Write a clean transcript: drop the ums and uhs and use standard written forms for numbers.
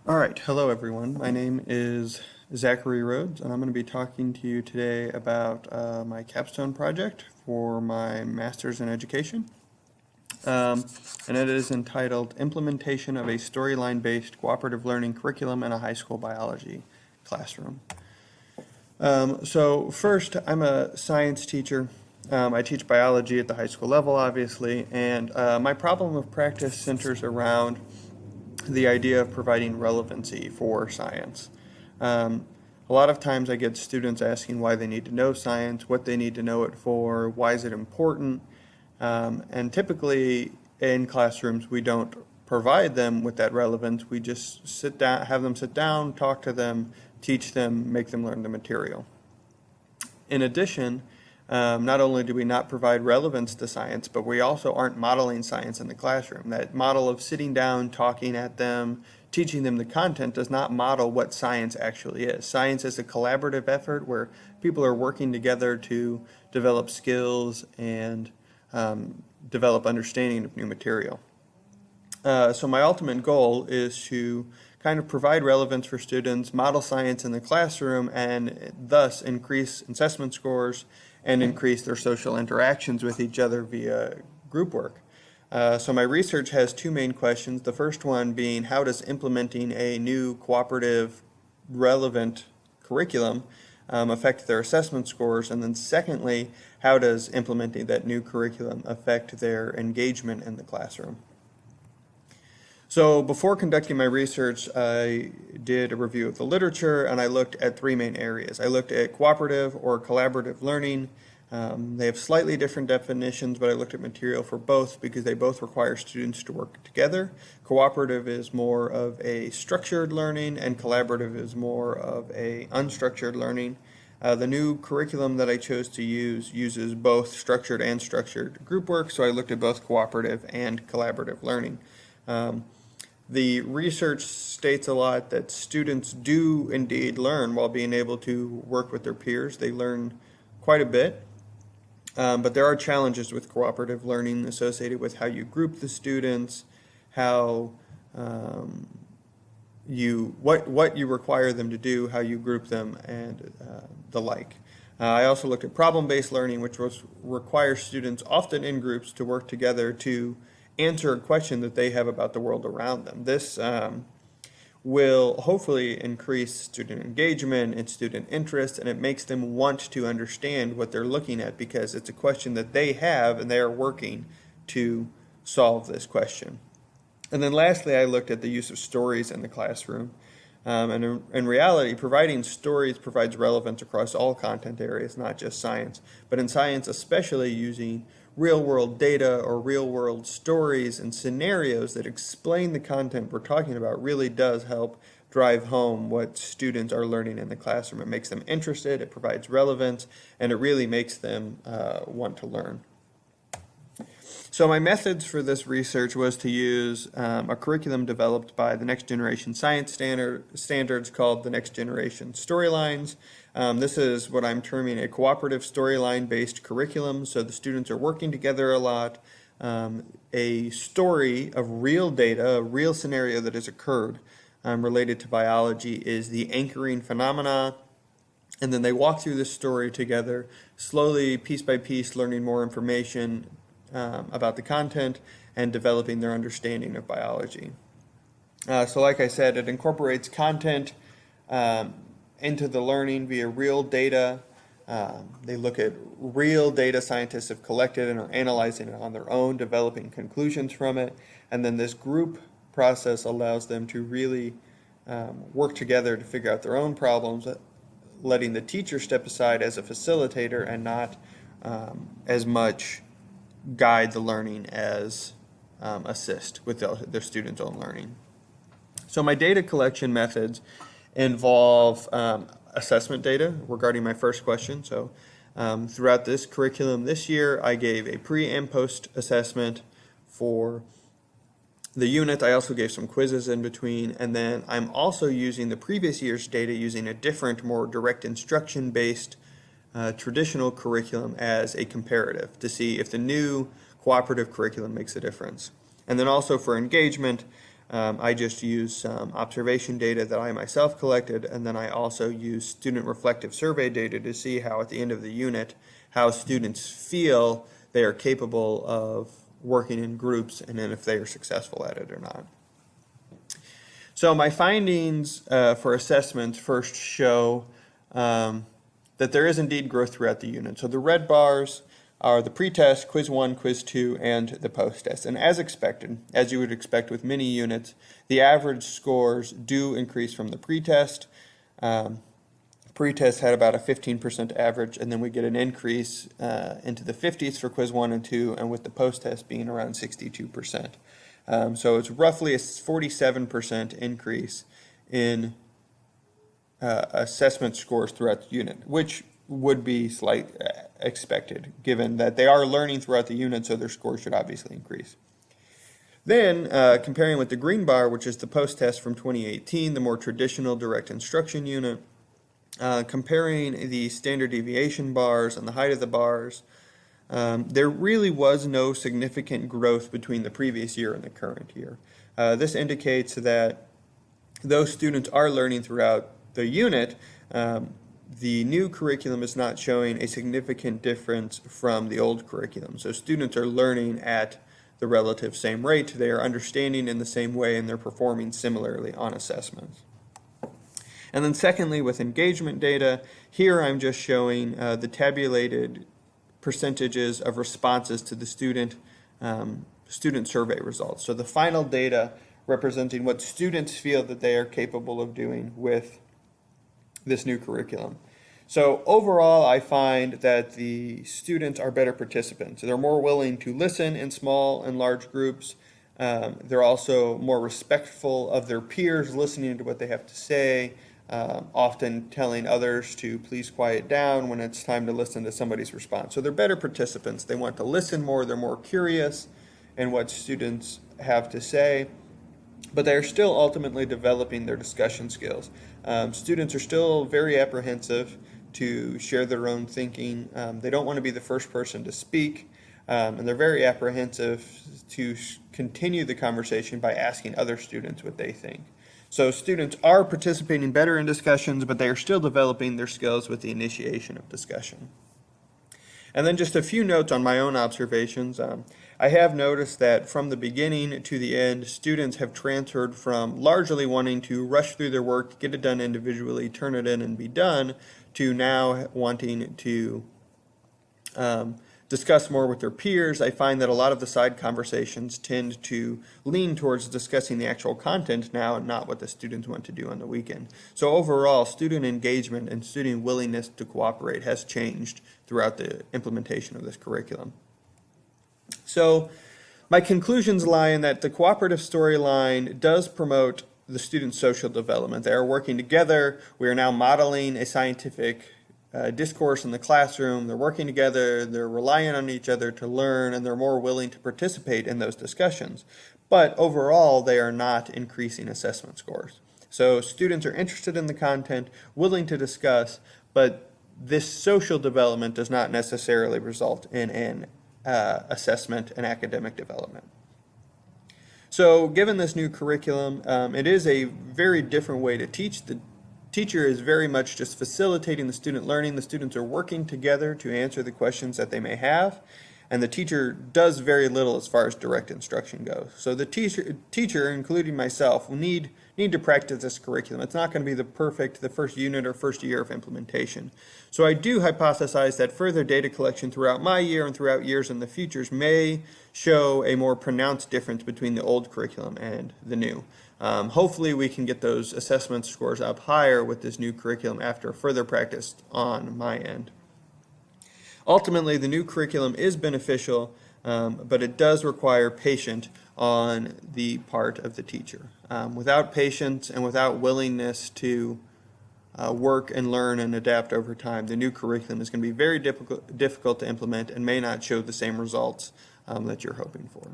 All right, hello everyone. My name is Zachary Rhodes, and I'm going to be talking to you today about my capstone project for my master's in education. Um, and it is entitled Implementation of a Storyline-Based Cooperative Learning Curriculum in a High School Biology Classroom. So first, I'm a science teacher. I teach biology at the high school level, obviously, and my problem of practice centers around the idea of providing relevancy for science. Um, a lot of times I get students asking why they need to know science, what they need to know it for, why is it important, and typically in classrooms we don't provide them with that relevance. We just sit down, have them sit down, talk to them, teach them, make them learn the material. In addition, not only do we not provide relevance to science, but we also aren't modeling science in the classroom. That model of sitting down, talking at them, teaching them the content does not model what science actually is. Science is a collaborative effort where people are working together to develop skills and develop understanding of new material. So my ultimate goal is to kind of provide relevance for students, model science in the classroom, and thus increase assessment scores and increase their social interactions with each other via group work. So my research has two main questions. The first one being, how does implementing a new cooperative relevant curriculum affect their assessment scores? And then secondly, how does implementing that new curriculum affect their engagement in the classroom? So before conducting my research, I did a review of the literature and I looked at three main areas. I looked at cooperative or collaborative learning. They have slightly different definitions, but I looked at material for both because they both require students to work together. Cooperative is more of a structured learning and collaborative is more of a unstructured learning. The new curriculum that I chose to use uses both structured and structured group work, so I looked at both cooperative and collaborative learning. The research states a lot that students do indeed learn while being able to work with their peers. They learn quite a bit, but there are challenges with cooperative learning associated with how you group the students, how what you require them to do, how you group them, and the like. I also looked at problem-based learning, which requires students often in groups to work together to answer a question that they have about the world around them. This will hopefully increase student engagement and student interest, and it makes them want to understand what they're looking at because it's a question that they have and they are working to solve this question. And then lastly, I looked at the use of stories in the classroom. And in reality, providing stories provides relevance across all content areas, not just science. But in science, especially using real-world data or real-world stories and scenarios that explain the content we're talking about really does help drive home what students are learning in the classroom. It makes them interested, it provides relevance, and it really makes them want to learn. So my methods for this research was to use a curriculum developed by the Next Generation Science standards called the Next Generation Storylines. This is what I'm terming a cooperative storyline-based curriculum, so the students are working together a lot. A story of real data, a real scenario that has occurred related to biology is the anchoring phenomena. And then they walk through this story together, slowly, piece by piece, learning more information about the content and developing their understanding of biology. So like I said, it incorporates content into the learning via real data. They look at real data scientists have collected and are analyzing it on their own, developing conclusions from it. And then this group process allows them to really work together to figure out their own problems, letting the teacher step aside as a facilitator and not as much guide the learning as assist with their students' own learning. So my data collection methods involve assessment data regarding my first question. So throughout this curriculum this year, I gave a pre and post assessment for the unit. I also gave some quizzes in between, and then I'm also using the previous year's data using a different, more direct instruction-based traditional curriculum as a comparative to see if the new cooperative curriculum makes a difference. And then also for engagement, I just use some observation data that I myself collected, and then I also use student reflective survey data to see how at the end of the unit, how students feel they are capable of working in groups, and then if they are successful at it or not. So my findings for assessment first show that there is indeed growth throughout the unit. So the red bars are the pretest, quiz 1, quiz 2, and the post-test. And as expected, as you would expect with many units, the average scores do increase from the pretest. Pretest had about a 15% average, and then we get an increase into the 50s for quiz 1 and 2, and with the post-test being around 62%. So it's roughly a 47% increase in assessment scores throughout the unit, which would be slight expected, given that they are learning throughout the unit, so their scores should obviously increase. Then, comparing with the green bar, which is the post-test from 2018, the more traditional direct instruction unit, comparing the standard deviation bars and the height of the bars, there really was no significant growth between the previous year and the current year. This indicates that those students are learning throughout the unit. The new curriculum is not showing a significant difference from the old curriculum. So students are learning at the relative same rate, they are understanding in the same way, and they're performing similarly on assessments. And then secondly, with engagement data, here I'm just showing the tabulated percentages of responses to the student survey results. So the final data representing what students feel that they are capable of doing with this new curriculum. So overall, I find that the students are better participants. They're more willing to listen in small and large groups. They're also more respectful of their peers, listening to what they have to say, often telling others to please quiet down when it's time to listen to somebody's response. So they're better participants. They want to listen more. They're more curious in what students have to say, but they're still ultimately developing their discussion skills. Students are still very apprehensive to share their own thinking. They don't want to be the first person to speak, and they're very apprehensive to continue the conversation by asking other students what they think. So students are participating better in discussions, but they are still developing their skills with the initiation of discussion. And then just a few notes on my own observations. I have noticed that from the beginning to the end, students have transferred from largely wanting to rush through their work, get it done individually, turn it in and be done, to now wanting to discuss more with their peers. I find that a lot of the side conversations tend to lean towards discussing the actual content now and not what the students want to do on the weekend. So overall, student engagement and student willingness to cooperate has changed throughout the implementation of this curriculum. So my conclusions lie in that the cooperative storyline does promote the students' social development. They are working together. We are now modeling a scientific discourse in the classroom. They're working together, they're relying on each other to learn, and they're more willing to participate in those discussions. But overall, they are not increasing assessment scores. So students are interested in the content, willing to discuss, but this social development does not necessarily result in an assessment and academic development. So given this new curriculum, it is a very different way to teach. The teacher is very much just facilitating the student learning. The students are working together to answer the questions that they may have, and the teacher does very little as far as direct instruction goes. So the teacher, including myself, will need to practice this curriculum. It's not going to be the first unit or first year of implementation. So I do hypothesize that further data collection throughout my year and throughout years in the futures may show a more pronounced difference between the old curriculum and the new. Hopefully we can get those assessment scores up higher with this new curriculum after further practice on my end. Ultimately, the new curriculum is beneficial, but it does require patience on the part of the teacher. Without patience and without willingness to work and learn and adapt over time, the new curriculum is going to be very difficult to implement and may not show the same results that you're hoping for.